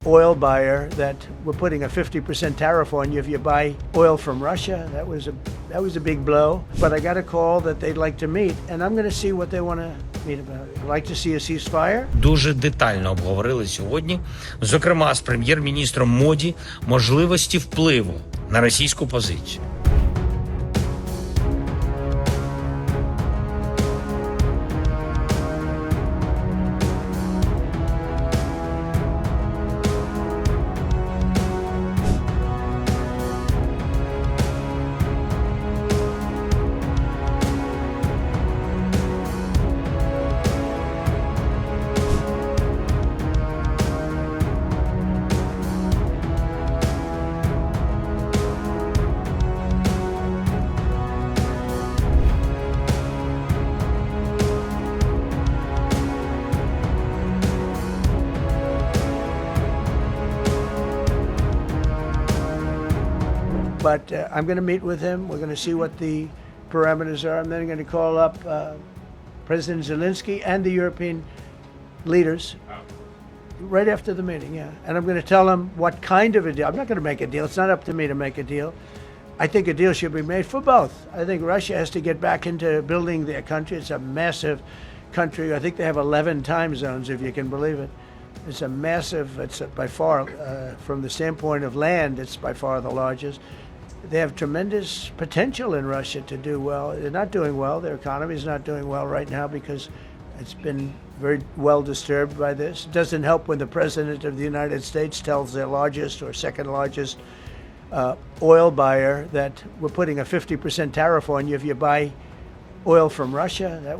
oil buyer that we're putting a 50% tariff on you if you buy oil from Russia. That was a big blow. But I got a call that they'd like to meet, and I'm going to see what they want to meet about. I'd like to see a ceasefire. Дуже детально обговорили сьогодні, зокрема з прем'єр-міністром Моді, можливості впливу на російську позицію. But I'm going to meet with him. We're going to see what the parameters are. I'm then going to call up President Zelensky and the European leaders right after the meeting, yeah. And I'm going to tell them what kind of a deal. I'm not going to make a deal. It's not up to me to make a deal. I think a deal should be made for both. I think Russia has to get back into building their country. It's a massive country. I think they have 11 time zones, if you can believe it. It's a massive, it's by far, from the standpoint of land, it's by far the largest. They have tremendous potential in Russia to do well. They're not doing well. Their economy is not doing well right now because it's been very well disturbed by this. It doesn't help when the President of the United States tells their largest or second largest oil buyer that we're putting a 50% tariff on you if you buy oil from Russia. That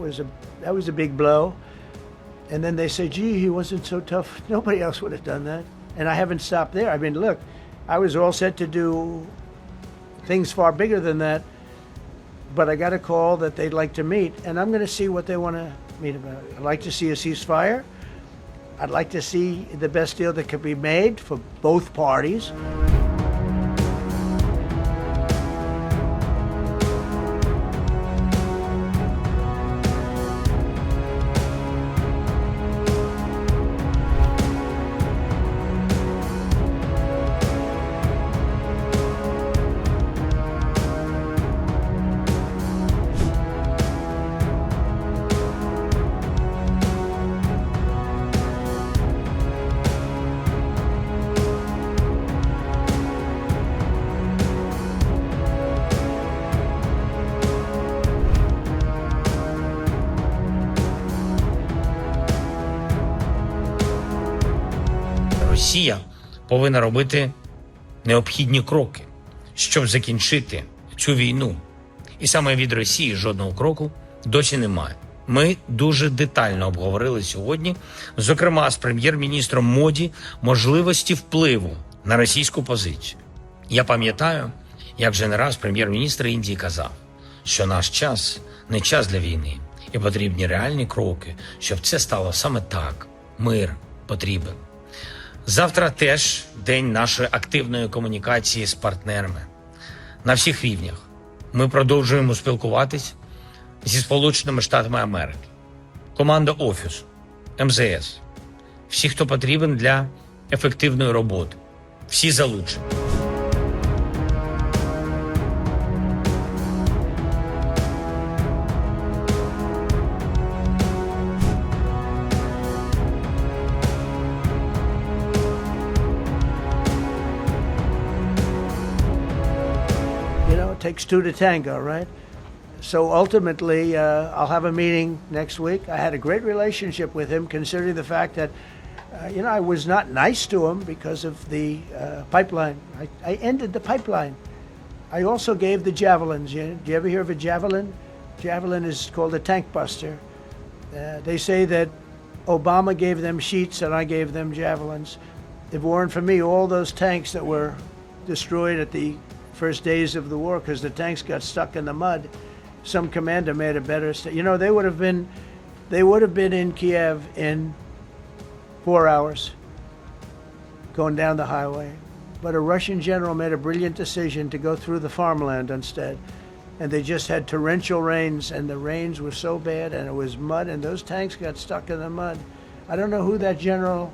was a big blow. And then they say, gee, he wasn't so tough. Nobody else would have done that. And I haven't stopped there. I mean, look, I was all set to do things far bigger than that, but I got a call that they'd like to meet, and I'm going to see what they want to meet about. I'd like to see a ceasefire. I'd like to see the best deal that could be made for both parties. Росія повинна робити необхідні кроки, щоб закінчити цю війну. І саме від Росії жодного кроку досі немає. Ми дуже детально обговорили сьогодні, зокрема з прем'єр-міністром Моді, можливості впливу на російську позицію. Я пам'ятаю, як вже не раз прем'єр-міністр Індії казав, що наш час не час для війни, і потрібні реальні кроки, щоб це стало саме так. Мир потрібен. Завтра теж день нашої активної комунікації з партнерами на всіх рівнях. Ми продовжуємо спілкуватись зі Сполученими Штатами Америки, команда Офісу, МЗС, всі, хто потрібен для ефективної роботи, всі залучені. Takes two to tango, right? So ultimately, I'll have a meeting next week. I had a great relationship with him, considering the fact that, I was not nice to him because of the pipeline. I ended the pipeline. I also gave the javelins. Do you ever hear of a javelin? Javelin is called a tank buster. They say that Obama gave them sheets and I gave them javelins. If it weren't for me, all those tanks that were destroyed at the first days of the war because the tanks got stuck in the mud, some commander made a better they would have been in Kiev in 4 hours going down the highway. But a Russian general made a brilliant decision to go through the farmland instead. And they just had torrential rains, and the rains were so bad, and it was mud, and those tanks got stuck in the mud. I don't know who that general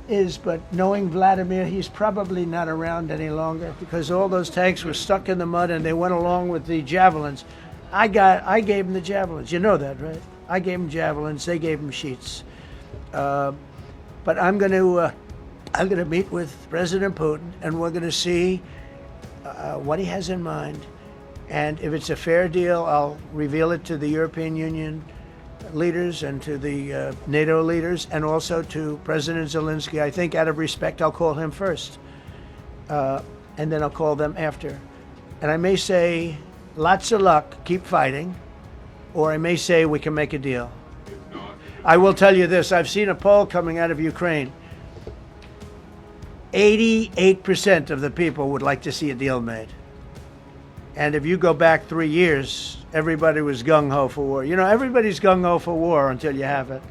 is, but knowing Vladimir, he's probably not around any longer because all those tanks were stuck in the mud and they went along with the javelins. I gave them the javelins. You know that, right? I gave them javelins. They gave them sheets. But I'm going to meet with President Putin, and we're going to see what he has in mind. And if it's a fair deal, I'll reveal it to the European Union leaders and to the NATO leaders, and also to President Zelensky. I think out of respect, I'll call him first, and then I'll call them after. And I may say, lots of luck, keep fighting, or I may say we can make a deal. I will tell you this, I've seen a poll coming out of Ukraine. 88% of the people would like to see a deal made. And if you go back 3 years, everybody was gung-ho for war. You know, everybody's gung-ho for war until you have it.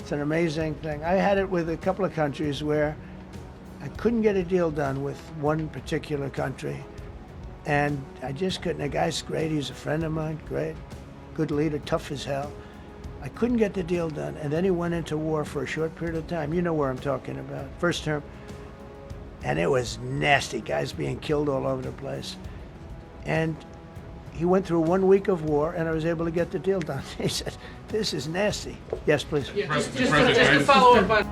It's an amazing thing. I had it with a couple of countries where I couldn't get a deal done with one particular country. And I just couldn't. The guy's great. He's a friend of mine. Great. Good leader. Tough as hell. I couldn't get the deal done. And then he went into war for a short period of time. You know where I'm talking about. First term. And it was nasty. Guys being killed all over the place. And he went through 1 week of war, and I was able to get the deal done. He said, this is nasty. Yes, please. Yeah, just to follow up on